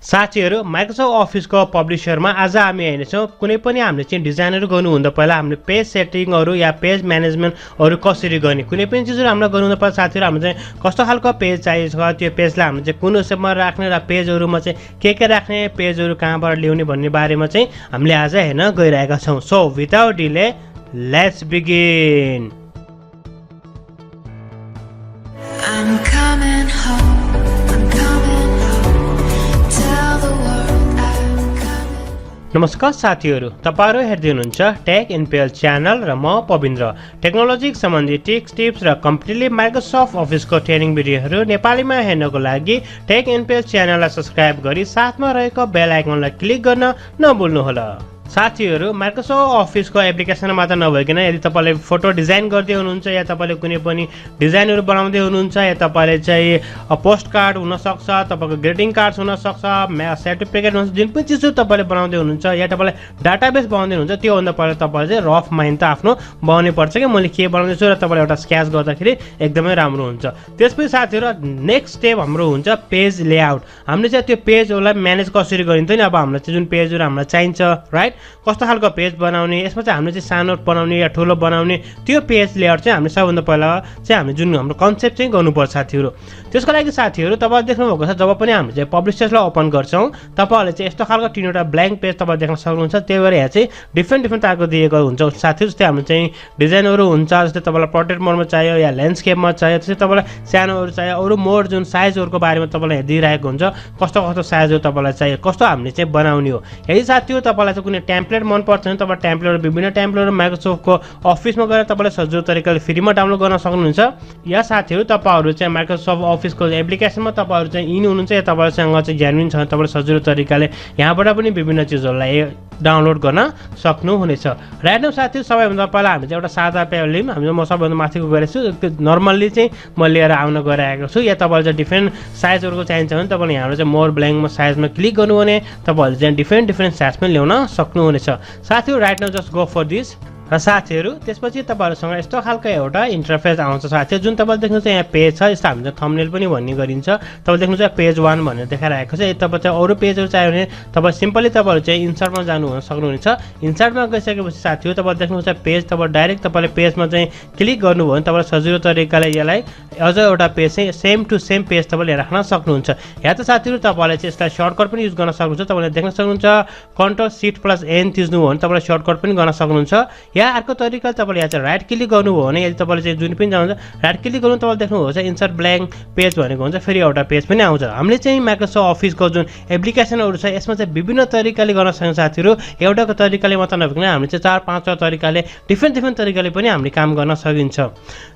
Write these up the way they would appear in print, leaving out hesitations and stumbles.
साथीहरु माइक्रोसफ्ट अफिसको पब्लिशरमा आज हामी हेर्नेछौँ कुनै पनि हामीले चाहिँ डिजाइनहरु गर्नुभन्दा पहिला हामीले पेज सेटिङहरु या पेज म्यानेजमेन्टहरु कसरी गर्ने कुनै पनि चीजहरु हामीले गर्नुभन्दा पहिला साथीहरु हामीले चाहिँ कस्तो खालको पेज चाहिन्छ त्यो पेजलाई हामीले चाहिँ कुन हिसाबमा राख्ने र पेजहरुमा चाहिँ के राख्ने पेजहरु कहाँबाट ल्याउने भन्ने बारेमा चाहिँ हामीले आज हेर्न गइरहेका छौं so without delay let's begin I'm coming home नमस्कार साथीहरु तपाईहरु हेर्दै हुनुहुन्छ टेक एनपीएल च्यानल र म पबिन्द्र टेक्नोलोजी सम्बन्धी टिप्स र कम्प्लिटली माइक्रोसफ्ट अफिसको ट्रेनिङ भिडियोहरु नेपालीमा हेर्नको लागि टेक एनपीएल च्यानललाई सब्स्क्राइब गरी साथमा रहेको बेल आइकनलाई क्लिक गर्न नभुल्नु होला साथीहरु माइक्रोसफ्ट अफिसको एप्लिकेसन मात्र नभइकन यदि तपाईले फोटो डिजाइन गर्दै हुनुहुन्छ या तपाईले कुनै पनि डिजाइनहरु बनाउँदै हुनुहुन्छ या तपाईले चाहिँ पोस्ट कार्ड हुन सक्छ तपाईको ग्रीटिङ कार्ड्स हुन सक्छ सर्टिफिकेट हुन जुन पनि चीज तपाईले बनाउँदै हुनुहुन्छ या तपाईले डाटाबेस बनाउँदै हुनुहुन्छ त्यो भन्दा पहिला तपाईले चाहिँ रफ माइन्ड त आफ्नो बनाउनै पर्छ के मैले के बनाउँदै छु र तपाईले एउटा स्केच गर्दाखेरि एकदमै राम्रो हुन्छ त्यसपछि साथीहरु नेक्स्ट स्टेप हाम्रो हुन्छ पेज लेआउट हामीले चाहिँ त्यो पेजहरुलाई म्यानेज कसरी गरिन्छ नि अब हामीलाई चाहिँ जुन पेजहरु हामीलाई चाहिन्छ राइट कस्तो खालको पेज बनाउने यसमा चाहिँ हामीले चाहिँ सानो बनाउने या ठुलो बनाउने त्यो पेज लेआउट चाहिँ हामीले सबभन्दा पहिला चाहिँ हामीले जुन हाम्रो कन्सेप्ट चाहिँ गर्नुपर्छ साथीहरु त्यसको लागि साथीहरु तपाईले देख्नु भएको छ जब पनि हामीले चाहिँ पब्लिशर्सलाई ओपन गर्छौं तपाईहरुले चाहिँ यस्तो खालको तीनवटा ब्ल्याङ्क पेज तपाईले देख्न सक्नुहुन्छ त्यही भएर यहाँ चाहिँ डिफरेन्ट टाइपको दिएको हुन्छ साथीहरु जस्तै हामीले चाहिँ डिजाइनहरु हुन्छ जस्तै तपाईलाई पोर्ट्रेट मोडमा चाहियो या ल्यान्डस्केपमा चाहियो त्यसै तपाईलाई सानोहरु चाहियो अरु मोड जुन साइजहरुको बारेमा तपाईलाई दिइरहेको हुन्छ कस्तो कस्तो साइजहरु तपाईलाई चाहियो कस्तो हामीले चाहिँ बनाउने हो यदि साथीहरु तपाईलाई चाहिँ कुनै टेम्प्लेट मन पर्छ भने तपाईले टेम्प्लेटहरु विभिन्न टेम्प्लेटहरु माइक्रोसफ्टको अफिसमा गएर तपाईले सजिलो तरिकाले फ्रीमा डाउनलोड गर्न सक्नुहुन्छ या साथीहरु तपाईहरु चाहिँ माइक्रोसफ्ट अफिसको एप्लिकेसनमा तपाईहरु चाहिँ इन हुनुहुन्छ या तपाईहरुसँग चाहिँ ज्ञान छ तपाईले सजिलो तरिकाले यहाँबाट पनि विभिन्न चीजहरुलाई डाउनलोड गर्न सक्नुहुनेछ राइट नाउ साथीहरु सबैभन्दा पहिला हामी चाहिँ एउटा सादा पेज लिम हामी म सबैभन्दा माथिको गरेछु नर्मल्ली चाहिँ म लिएर आउन गइरहेको छु या तपाईले चाहिँ डिफरेन्ट साइजहरुको चाहिन्छ भने तपाईले यहाँबाट चाहिँ मोर ब्ल्याङ्कमा साइजमा क्लिक गर्नु भने तपाईले चाहिँ डिफरेन्ट साइजमा ल्याउन सक्नुहुनेछ साथीहरु right now just go for this र साथीहरु त्यसपछि तपाईहरुसँग यस्तो खालको एउटा इन्टरफेस आउँछ साथीहरु जुन तपाईले देख्नुहुन्छ यहाँ पेज छ यस्तो हामीले थम्बनेल पनि भन्ने गरिन्छ तपाईले देख्नुहुन्छ पेज 1 भनेर देखाइरहेको छ तपाईले चाहिँ अरु पेजहरु चाहियो भने तपाई सिम्पली तपाईहरु चाहिँ इन्सर्टमा जानु सक्नुहुनेछ इन्सर्टमा गइसकेपछि साथीहरु तपाईले देख्नुहुन्छ पेज तपाईले डाइरेक्ट तपाईले पेजमा चाहिँ क्लिक गर्नुभयो भने तपाईले सजिलो तरिकाले यसलाई अझ एउटा पेज चाहिँ सेम टु सेम पेज तपाईले राख्न सक्नुहुन्छ या त साथीहरु तपाईले चाहिँ यसलाई सर्टकट पनि युज गर्न सक्नुहुन्छ तपाईले देख्न सक्नुहुन्छ कन्ट्रोल शिफ्ट प्लस एन थिच्नु हो भने तपाईले सर्टकट पनि गर्न सक्नुहुन्छ या अर्को तरिका तपाईले यहाँ चाहिँ राइट क्लिक गर्नुभयो भने यदि तपाईले चाहिँ जुन पनि जानुहुन्छ राइट क्लिक गर्नु तपाईले देख्नुहुन्छ इन्सर्ट ब्ल्याङ्क पेज भनेको हुन्छ फेरि एउटा पेज पनि आउँछ हामीले चाहिँ माइक्रोसफ्ट अफिसको जुन एप्लिकेसनहरु छ यसमा चाहिँ विभिन्न तरिकाले गर्न सक्छौं साथीहरु एउटाको तरिकाले मात्र नभइकन हामीले चाहिँ 4-5 तरिकाले डिफरेन्ट तरिकाले पनि हामीले काम गर्न सकिन्छ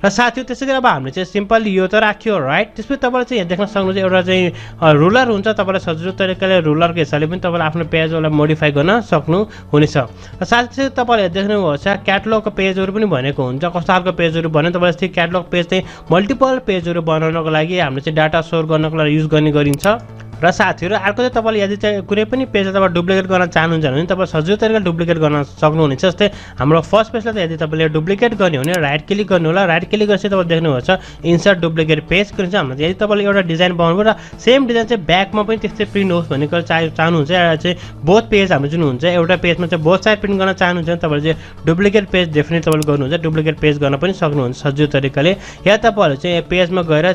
र साथीहरु त्यसैगरी अब हामीले चाहिँ सिम्पली यो त राख्यो राइट त्यसपछि तपाईले चाहिँ यहाँ देख्न सक्नुहुन्छ एउटा चाहिँ रुलर हुन्छ तपाईले सजिलो तरिकाले रुलरको हिसाबले पनि तपाईले आफ्नो पेजहरुलाई मोडिफाई गर्न सक्नु हुनेछ र साथै तपाईले देख्नुभएको छ क्याटलगको पेजहरु पनि भनेको हुन्छ कस्तो खालको पेजहरु भने तपाईले जस्तै क्याटलग पेज चाहिँ मल्टिपल पेजहरु बनाउनको लागि हामीले चाहिँ डाटा स्टोर गर्नको लागि युज गर्ने गरिन्छ र साथीहरु अर्को चाहिँ तपाईले यदि चाहिँ कुनै पनि पेजलाई तपाईले डुप्लिकेट गर्न चाहनुहुन्छ भने तपाईले सजिलो तरिकाले डुप्लिकेट गर्न सक्नुहुनेछ जस्तै हाम्रो फर्स्ट पेजलाई त यदि तपाईले डुप्लिकेट गर्ने हो भने राइट क्लिक गर्नु होला राइट क्लिक गरेपछि तपाईले देख्नुहुन्छ इन्सर्ट डुप्लिकेट पेज गरिन्छ हामीले यदि तपाईले एउटा डिजाइन बनाउनु र सेम डिजाइन चाहिँ ब्याकमा पनि त्यस्तै प्रिन्ट होस् भनेको चाहनुहुन्छ या चाहिँ बोथ पेज हाम्रो जुन हुन्छ एउटा पेजमा चाहिँ बोथ साइड प्रिन्ट गर्न चाहनुहुन्छ भने तपाईले चाहिँ डुप्लिकेट पेज डेफिनेट तपाईले गर्नुहुन्छ डुप्लिकेट पेज गर्न पनि सक्नुहुन्छ सजिलो तरिकाले या तपाईहरु चाहिँ पेजमा गएर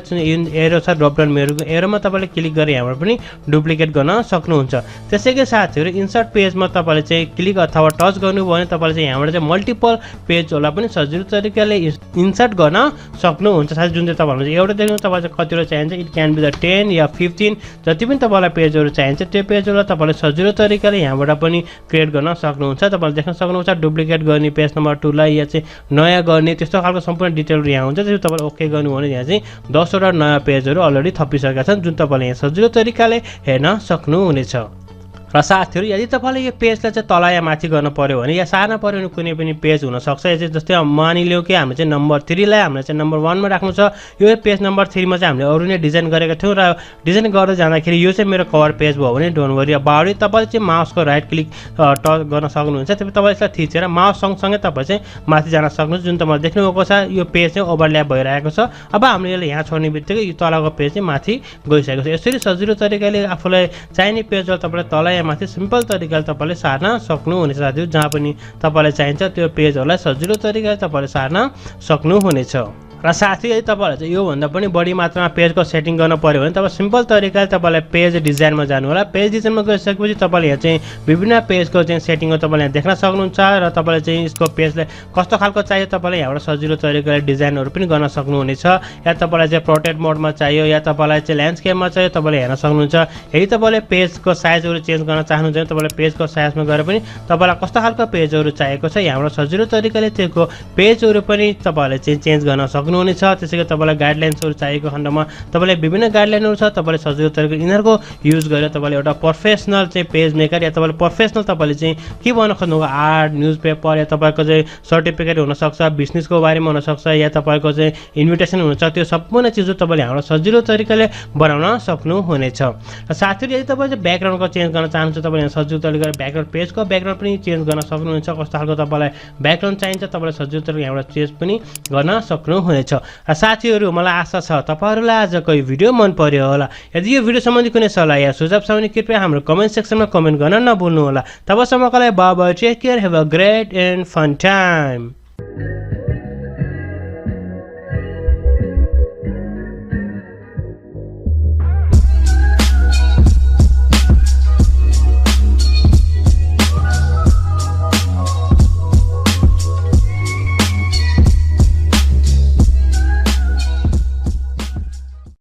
एरो छ ड्रप डाउन एरोमा तपाईले क्लिक गरे यहाँबाट पनि डुप्लिकेट गर्न सक्नुहुन्छ त्यसैगरी साथीहरु इन्सर्ट पेजमा तपाईले चाहिँ क्लिक अथवा टच गर्नुभयो भने तपाईले चाहिँ यहाँबाट चाहिँ मल्टिपल पेजहरुलाई पनि सजिलो तरिकाले इन्सर्ट गर्न सक्नुहुन्छ साथै जुन चाहिँ तपाईहरुले एउटा देख्नु तपाईले कतिवटा चाहिन्छ इट क्यान बी द 10 या 15 जति पनि तपाईलाई पेजहरु चाहिन्छ त्यो पेजहरुलाई तपाईले सजिलो तरिकाले यहाँबाट पनि क्रिएट गर्न सक्नुहुन्छ तपाईले देख्न सक्नुहुन्छ डुप्लिकेट गर्ने पेज नम्बर 2 लाई या चाहिँ नयाँ गर्ने त्यस्तो खालको सम्पूर्ण डिटेलहरु यहाँ हुन्छ त्यसपछि तपाईले ओके गर्नु भने यहाँ चाहिँ 10 वटा नयाँ पेजहरु अलरेडी थपिसकेका छन् जुन तपाईले यहाँ सजिलो तरिकाले हेर्न सक्नुहुनेछ र साथीहरू यदि तपाईँले यो पेजलाई चाहिँ तल या माथि गर्न पर्यो भने या सार्न पर्यो भने कुनै पनि पेज हुनसक्छ। यो चाहिँ जस्तै मानिलिउँ कि हामीले चाहिँ नम्बर 3 लाई हामीले चाहिँ नम्बर 1 मा राख्नु छ। यो पेज नम्बर 3 मा चाहिँ हामीले अरू नै डिजाइन गरेका थियौँ र डिजाइन गर्दै जाँदाखेरि यो चाहिँ मेरो कभर पेज भयो भने डोन्ट वरी अबाउट इट। तपाईँले चाहिँ माउसको राइट क्लिक टच गर्न सक्नुहुन्छ। त्यसपछि तपाईँ यसलाई थिचेर माउस सँगसँगै तपाईँ चाहिँ माथि जान सक्नुहुन्छ। जुन तपाईँले देख्नुभएको छ यो पेज चाहिँ ओभरल्याप भइरहेको छ। अब हामीले यहाँ छोड्ने बित्तिकै यो तलको पेज चाहिँ माथि गइसकेको छ। यसरी सजिलो तरिकाले आफूलाई चाहिने पेजलाई तपाईँले तल या माथि सिम्पल तरिकाले तपाईँले सार्न सक्नुहुनेछ साथीहरू। जहाँ पनि तपाईँलाई चाहिन्छ त्यो पेजहरूलाई सजिलो तरिकाले तपाईँले सार्न सक्नुहुनेछ। र साथी यदि तपाईँलाई चाहिँ योभन्दा पनि बढी मात्रामा पेजको सेटिङ गर्न पर्यो भने तपाईँ सिम्पल तरिकाले तपाईँलाई पेज डिजाइनमा जानु होला। पेज डिजाइनमा गइसकेपछि तपाईँले यहाँ चाहिँ विभिन्न पेजको चाहिँ सेटिङहरू तपाईँले यहाँ देख्न सक्नुहुन्छ र तपाईँले चाहिँ यसको पेजलाई कस्तो खालको चाहियो तपाईँले यहाँबाट सजिलो तरिकाले डिजाइनहरू पनि गर्न सक्नुहुनेछ। या तपाईँलाई चाहिँ पोर्ट्रेट मोडमा चाहियो या तपाईँलाई चाहिँ ल्यान्डस्केपमा चाहियो तपाईँले हेर्न सक्नुहुन्छ। यदि तपाईँले पेजको साइजहरू चेन्ज गर्न चाहनुहुन्छ भने तपाईँले पेजको साइजमा गएर पनि तपाईँलाई कस्तो खालको पेजहरू चाहिएको छ यहाँबाट सजिलो तरिकाले त्यसको पेजहरू पनि तपाईँले चाहिँ चेन्ज गर्न सक्नुहुन्छ। त्यसैगरी तपाईँलाई गाइडलाइन्सहरू चाहिएको खण्डमा तपाईँले विभिन्न गाइडलाइनहरू छ। तपाईँले सजिलो तरिकाले यिनीहरूको युज गरेर तपाईँले एउटा प्रोफेसनल चाहिँ पेज मेकर या तपाईँले प्रोफेसनल तपाईँले चाहिँ के भन्न खोज्नुभयो आर्ट न्युज पेपर या तपाईँको चाहिँ सर्टिफिकेट हुनसक्छ, बिजनेसको बारेमा हुनसक्छ या तपाईँको चाहिँ इन्भिटेसन हुनसक्छ। त्यो सम्पूर्ण चिजहरू तपाईँले हाम्रो सजिलो तरिकाले बनाउन सक्नुहुनेछ। र साथीहरू यदि तपाईँ चाहिँ ब्याकग्राउन्डको चेन्ज गर्न चाहनुहुन्छ तपाईँले सजिलो तरिकाले ब्याकग्राउन्ड पेजको ब्याकग्राउन्ड पनि चेन्ज गर्न सक्नुहुन्छ। कस्तो खालको तपाईँलाई ब्याकग्राउन्ड चाहिन्छ तपाईँले सजिलो तरिकाले यहाँबाट चेन्ज पनि गर्न सक्नुहुनेछ। र साथीहरू मलाई आशा छ तपाईँहरूलाई आजको यो भिडियो मन पर्यो होला। यदि यो भिडियो सम्बन्धी कुनै सल्लाह या सुझाव छ भने कृपया हाम्रो कमेन्ट सेक्सनमा कमेन्ट गर्न नभुल्नु होला। तबसम्मको लागि bye bye, take care, have a great and fun time.